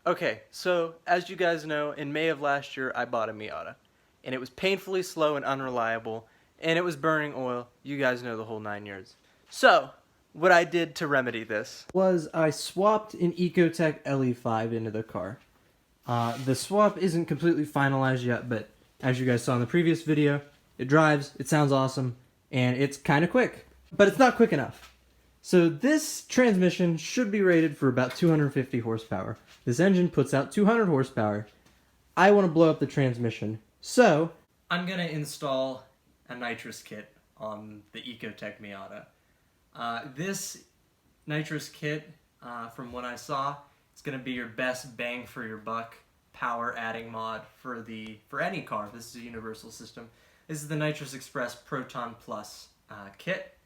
Okay, so as you guys know, in May of last year I bought a Miata, and it was painfully slow and unreliable, and it was burning oil. You guys know the whole 9 yards. So, what I did to remedy this was I swapped an Ecotec LE5 into the car. The swap isn't completely finalized yet, but as you guys saw in the previous video, it drives, it sounds awesome, and it's kind of quick. But it's not quick enough. So this transmission should be rated for about 250 horsepower. This engine puts out 200 horsepower. I want to blow up the transmission. So I'm going to install a nitrous kit on the Ecotec Miata. This nitrous kit, from what I saw, it's going to be your best bang for your buck power adding mod for any car. This is a universal system. This is the Nitrous Express Proton Plus kit,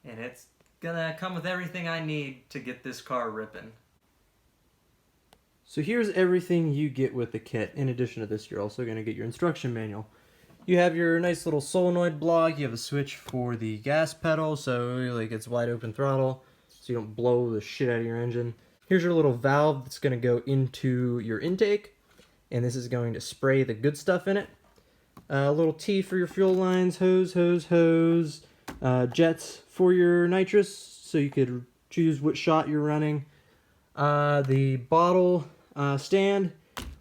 and it's gonna come with everything I need to get this car ripping. So here's everything you get with the kit. In addition to this, you're also going to get your instruction manual. You have your nice little solenoid block. You have a switch for the gas pedal, so like it's wide open throttle, so you don't blow the shit out of your engine. Here's your little valve that's going to go into your intake, and this is going to spray the good stuff in it. A little T for your fuel lines, hose, jets for your nitrous, so you could choose what shot you're running. The bottle stand,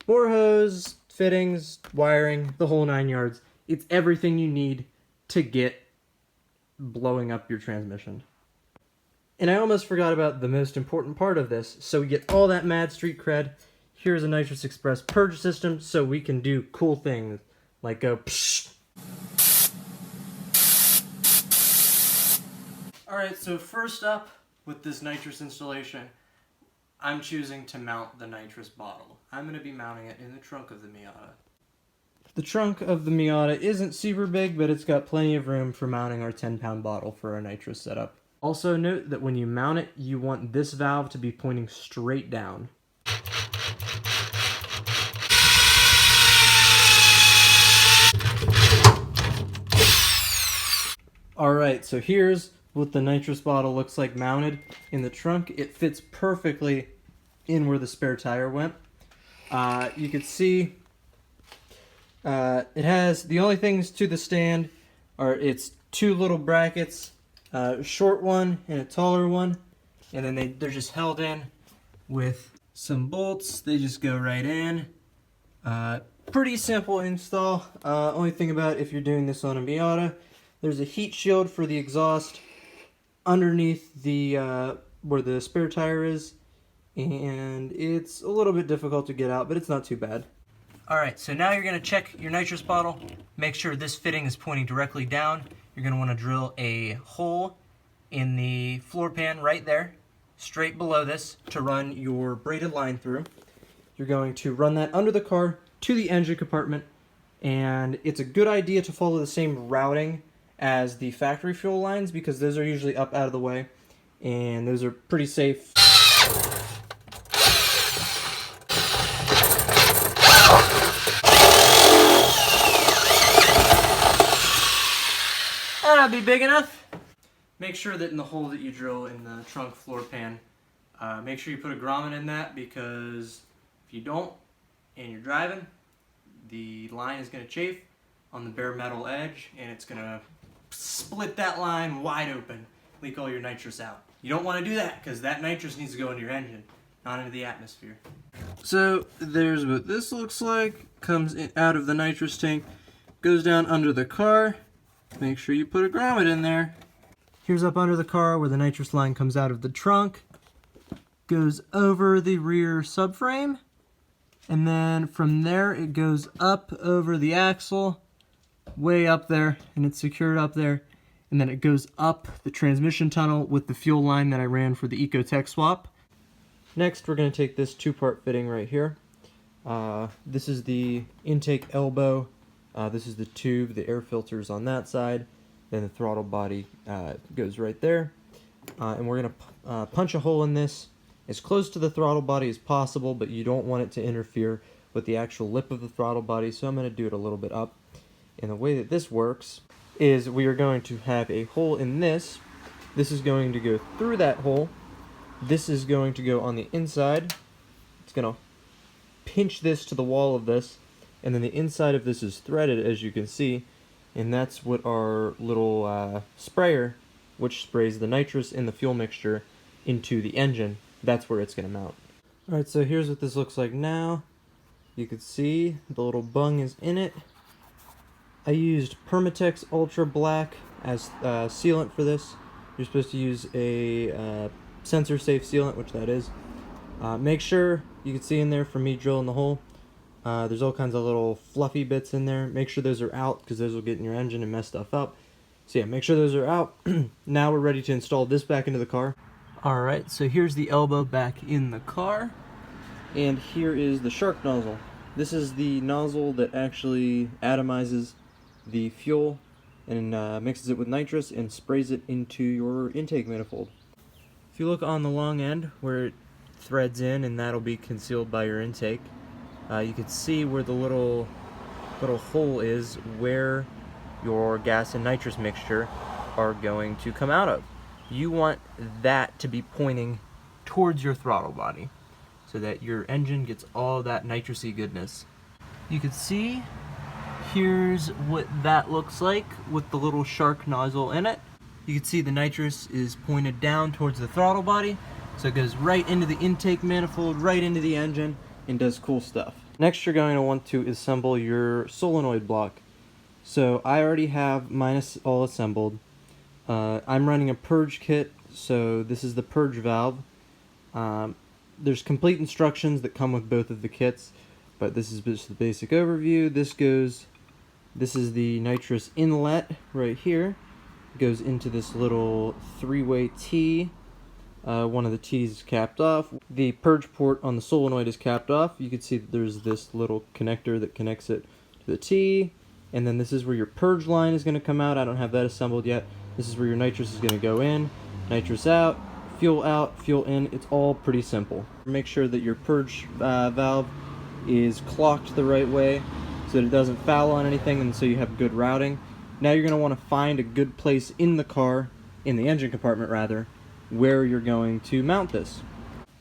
more hose, fittings, wiring, the whole 9 yards. It's everything you need to get blowing up your transmission. And I almost forgot about the most important part of this. So we get all that mad street cred. Here's a Nitrous Express Purge System, so we can do cool things like go psh. Alright, so first up with this nitrous installation, I'm choosing to mount the nitrous bottle. I'm going to be mounting it in the trunk of the Miata. The trunk of the Miata isn't super big, but it's got plenty of room for mounting our 10-pound bottle for our nitrous setup. Also note that when you mount it, you want this valve to be pointing straight down. Alright, so here's what the nitrous bottle looks like mounted in the trunk. It fits perfectly in where the spare tire went. You can see it has the only things to the stand are its two little brackets, a short one and a taller one, and then they're just held in with some bolts. They just go right in. Pretty simple install. Only thing about if you're doing this on a Miata, there's a heat shield for the exhaust underneath the where the spare tire is, and it's a little bit difficult to get out, but it's not too bad. Alright, so now you're going to check your nitrous bottle, make sure this fitting is pointing directly down. You're going to want to drill a hole in the floor pan right there, straight below this, to run your braided line through. You're going to run that under the car to the engine compartment, and it's a good idea to follow the same routing as the factory fuel lines, because those are usually up out of the way, and those are pretty safe. That'll be big enough. Make sure that in the hole that you drill in the trunk floor pan, make sure you put a grommet in that, because if you don't and you're driving, the line is going to chafe on the bare metal edge, and it's going to split that line wide open, leak all your nitrous out. You don't want to do that, because that nitrous needs to go into your engine, not into the atmosphere. So there's what this looks like. Comes in, out of the nitrous tank, goes down under the car. Make sure you put a grommet in there. Here's up under the car where the nitrous line comes out of the trunk, goes over the rear subframe, and then from there it goes up over the axle, way up there, and it's secured up there, and then it goes up the transmission tunnel with the fuel line that I ran for the Ecotec swap. Next, we're going to take this two-part fitting right here. This is the intake elbow. This is the tube, the air filters on that side. Then the throttle body goes right there. And we're going to punch a hole in this as close to the throttle body as possible, but you don't want it to interfere with the actual lip of the throttle body, so I'm going to do it a little bit up. And the way that this works is we are going to have a hole in this. This is going to go through that hole. This is going to go on the inside. It's going to pinch this to the wall of this, and then the inside of this is threaded, as you can see, and that's what our little sprayer, which sprays the nitrous in the fuel mixture into the engine, that's where it's going to mount. Alright, so here's what this looks like now. You can see the little bung is in it. I used Permatex Ultra Black as sealant for this. You're supposed to use a sensor safe sealant, which that is. Make sure, you can see in there from me drilling the hole, there's all kinds of little fluffy bits in there. Make sure those are out, because those will get in your engine and mess stuff up. So yeah, make sure those are out. Now we're ready to install this back into the car. Alright, so here's the elbow back in the car. And here is the shark nozzle. This is the nozzle that actually atomizes the fuel and mixes it with nitrous and sprays it into your intake manifold. If you look on the long end where it threads in, and that'll be concealed by your intake, you can see where the little hole is where your gas and nitrous mixture are going to come out of. You want that to be pointing towards your throttle body so that your engine gets all that nitrousy goodness. You can see here's what that looks like with the little shark nozzle in it. You can see the nitrous is pointed down towards the throttle body, so it goes right into the intake manifold, right into the engine, and does cool stuff. Next, you're going to want to assemble your solenoid block. So I already have mine all assembled. I'm running a Purge kit, so this is the Purge Valve. There's complete instructions that come with both of the kits, but this is just the basic overview. This is the nitrous inlet right here. It goes into this little three-way T. One of the T's is capped off. The purge port on the solenoid is capped off. You can see that there's this little connector that connects it to the T. And then this is where your purge line is going to come out. I don't have that assembled yet. This is where your nitrous is going to go in. Nitrous out, fuel in. It's all pretty simple. Make sure that your purge valve is clocked the right way so that it doesn't foul on anything, and so you have good routing. Now you're going to want to find a good place in the car, in the engine compartment rather, where you're going to mount this.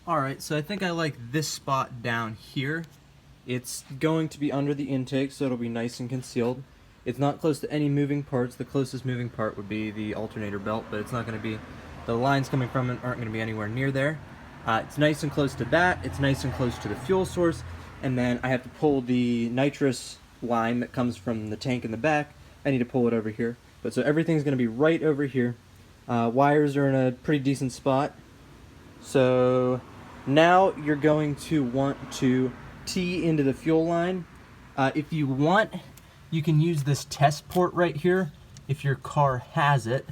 Alright, so I think I like this spot down here. It's going to be under the intake, so it'll be nice and concealed. It's not close to any moving parts. The closest moving part would be the alternator belt, but it's not going to be, the lines coming from it aren't going to be anywhere near there. It's nice and close to that. It's nice and close to the fuel source. And then I have to pull the nitrous line that comes from the tank in the back. I need to pull it over here. But so everything's going to be right over here. Wires are in a pretty decent spot. So now you're going to want to tee into the fuel line. If you want, you can use this test port right here if your car has it.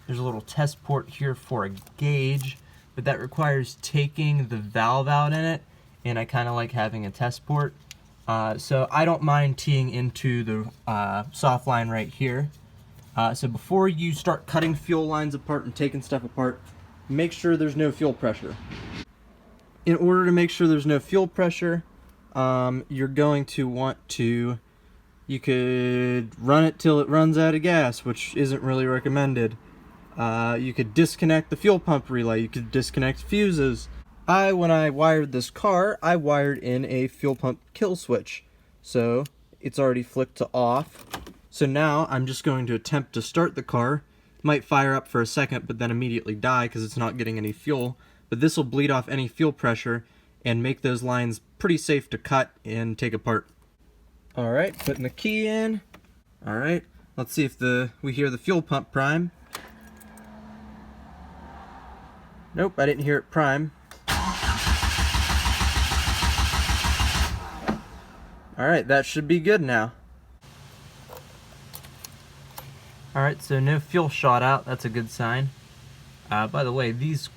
There's a little test port here for a gauge, but that requires taking the valve out in it, and I kind of like having a test port. So I don't mind teeing into the soft line right here. So before you start cutting fuel lines apart and taking stuff apart, make sure there's no fuel pressure. In order to make sure there's no fuel pressure, you're going to want to, you could run it till it runs out of gas, which isn't really recommended. You could disconnect the fuel pump relay, you could disconnect fuses. When I wired this car, I wired in a fuel pump kill switch. So it's already flicked to off. So now I'm just going to attempt to start the car. It might fire up for a second, but then immediately die because it's not getting any fuel. But this will bleed off any fuel pressure and make those lines pretty safe to cut and take apart. Alright, putting the key in. Alright, let's see if we hear the fuel pump prime. Nope, I didn't hear it prime. Alright, that should be good now. Alright, so no fuel shot out, that's a good sign. By the way, these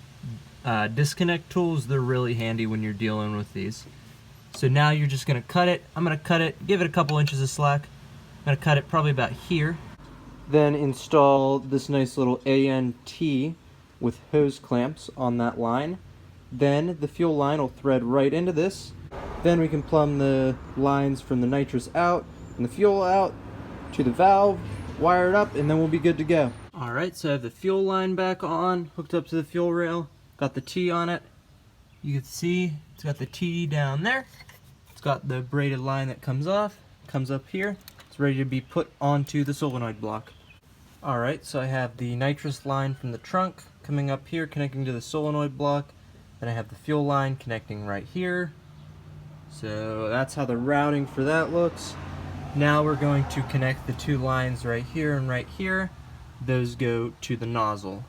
disconnect tools, they're really handy when you're dealing with these. So now you're just going to cut it. I'm going to cut it, give it a couple inches of slack. I'm going to cut it probably about here. Then install this nice little ANT with hose clamps on that line. Then the fuel line will thread right into this. Then we can plumb the lines from the nitrous out and the fuel out to the valve, wire it up, and then we'll be good to go. Alright, so I have the fuel line back on, hooked up to the fuel rail, got the T on it. You can see it's got the T down there. It's got the braided line that comes off, comes up here. It's ready to be put onto the solenoid block. Alright, so I have the nitrous line from the trunk coming up here, connecting to the solenoid block. Then I have the fuel line connecting right here. So that's how the routing for that looks. Now we're going to connect the two lines right here and right here. Those go to the nozzle.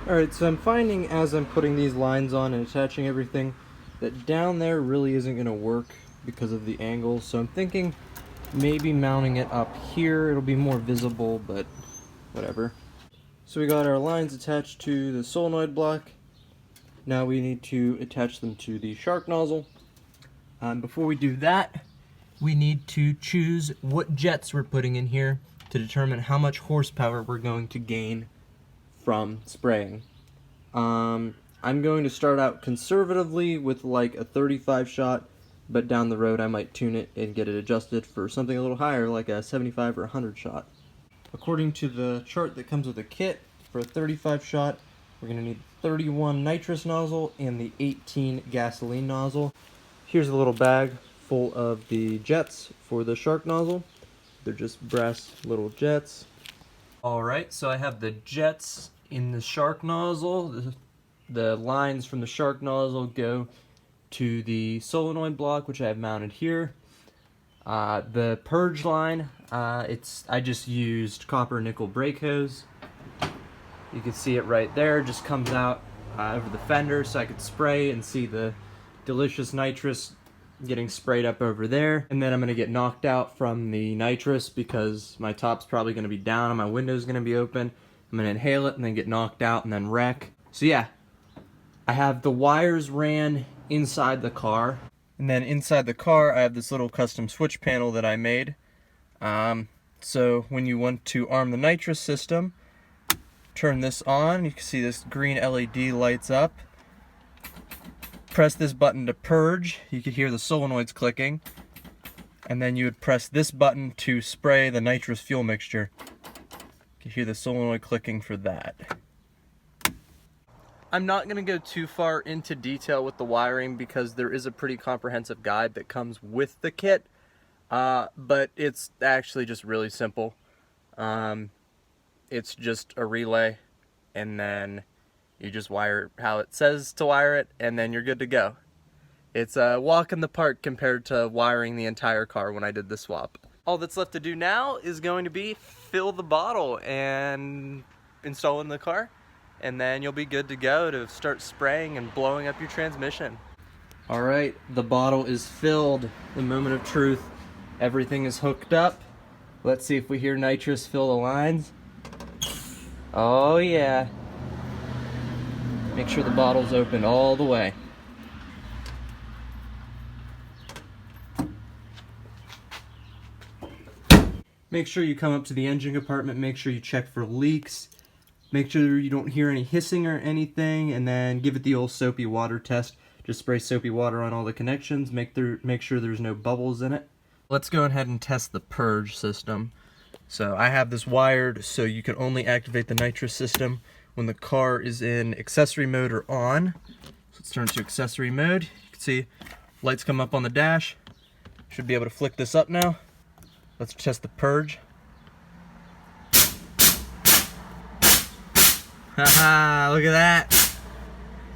Alright, so I'm finding as I'm putting these lines on and attaching everything that down there really isn't going to work because of the angle. So I'm thinking maybe mounting it up here. It'll be more visible, but whatever. So we got our lines attached to the solenoid block. Now we need to attach them to the shark nozzle. Before we do that, we need to choose what jets we're putting in here to determine how much horsepower we're going to gain from spraying. I'm going to start out conservatively with like a 35 shot, but down the road I might tune it and get it adjusted for something a little higher, like a 75 or 100 shot. According to the chart that comes with the kit, for a 35 shot, we're going to need 31 nitrous nozzle and the 18 gasoline nozzle. Here's a little bag full of the jets for the shark nozzle. They're just brass little jets. Alright, so I have the jets in the shark nozzle. The lines from the shark nozzle go to the solenoid block, which I have mounted here. The purge line, I just used copper nickel brake hose. You can see it right there, just comes out over the fender so I could spray and see the delicious nitrous getting sprayed up over there. And then I'm going to get knocked out from the nitrous because my top's probably going to be down and my window's going to be open. I'm going to inhale it and then get knocked out and then wreck. So yeah, I have the wires ran inside the car. And then inside the car I have this little custom switch panel that I made. So when you want to arm the nitrous system, turn this on. You can see this green LED lights up. Press this button to purge. You could hear the solenoids clicking. And then you would press this button to spray the nitrous fuel mixture. You can hear the solenoid clicking for that. I'm not going to go too far into detail with the wiring because there is a pretty comprehensive guide that comes with the kit. But it's actually just really simple. It's just a relay, and then you just wire how it says to wire it, and then you're good to go. It's a walk in the park compared to wiring the entire car when I did the swap. All that's left to do now is going to be fill the bottle and install in the car, and then you'll be good to go to start spraying and blowing up your transmission. Alright, the bottle is filled. The moment of truth. Everything is hooked up. Let's see if we hear nitrous fill the lines. Oh yeah. Make sure the bottle's open all the way. Make sure you come up to the engine compartment, make sure you check for leaks, make sure you don't hear any hissing or anything, and then give it the old soapy water test. Just spray soapy water on all the connections, make sure there's no bubbles in it. Let's go ahead and test the purge system. So I have this wired so you can only activate the nitrous system when the car is in accessory mode or on. So let's turn to accessory mode. You can see lights come up on the dash. Should be able to flick this up now. Let's test the purge. Haha, look at that.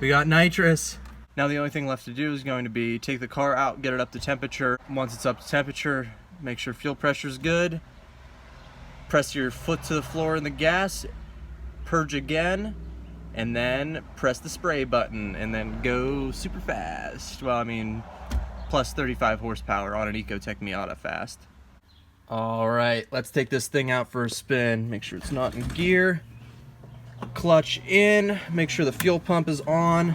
We got nitrous. Now the only thing left to do is going to be take the car out, get it up to temperature. Once it's up to temperature, make sure fuel pressure is good. Press your foot to the floor in the gas, purge again, and then press the spray button, and then go super fast. Well, I mean, plus 35 horsepower on an Ecotec Miata fast. Alright, let's take this thing out for a spin. Make sure it's not in gear. Clutch in, make sure the fuel pump is on.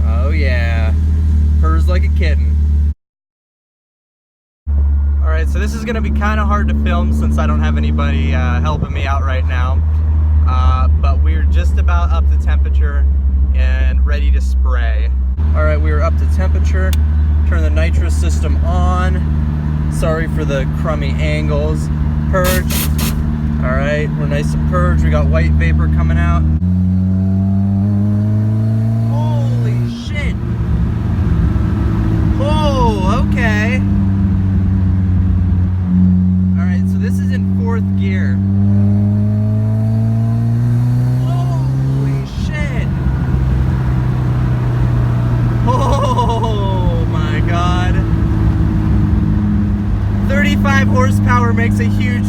Oh yeah, purrs like a kitten. Alright, so this is going to be kind of hard to film since I don't have anybody helping me out right now. But we're just about up to temperature and ready to spray. Alright, we are up to temperature. Turn the nitrous system on. Sorry for the crummy angles. Purge. Alright, we're nice and purged. We got white vapor coming out.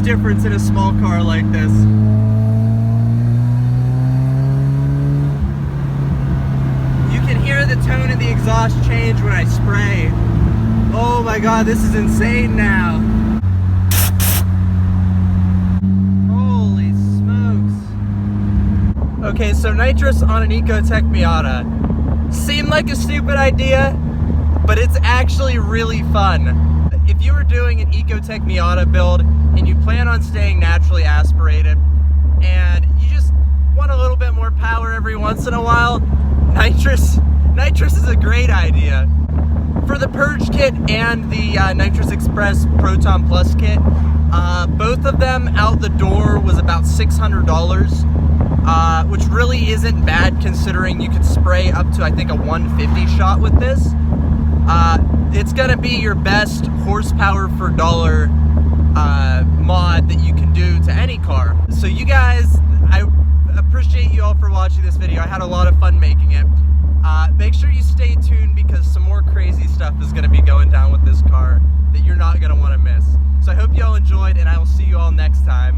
difference in a small car like this. You can hear the tone of the exhaust change when I spray. Oh my god, this is insane now. Holy smokes. Okay, so nitrous on an Ecotec Miata. Seemed like a stupid idea, but it's actually really fun. If you were doing an Ecotec Miata build and you plan on staying naturally aspirated and you just want a little bit more power every once in a while, nitrous is a great idea. For the Purge kit and the Nitrous Express Proton Plus kit, both of them out the door was about $600, which really isn't bad considering you could spray up to, I think, a 150 shot with this. It's gonna be your best horsepower per dollar mod that you can do to any car. So you guys, I appreciate you all for watching this video. I had a lot of fun making it. Make sure you stay tuned because some more crazy stuff is gonna be going down with this car that you're not gonna wanna miss. So I hope you all enjoyed, and I will see you all next time.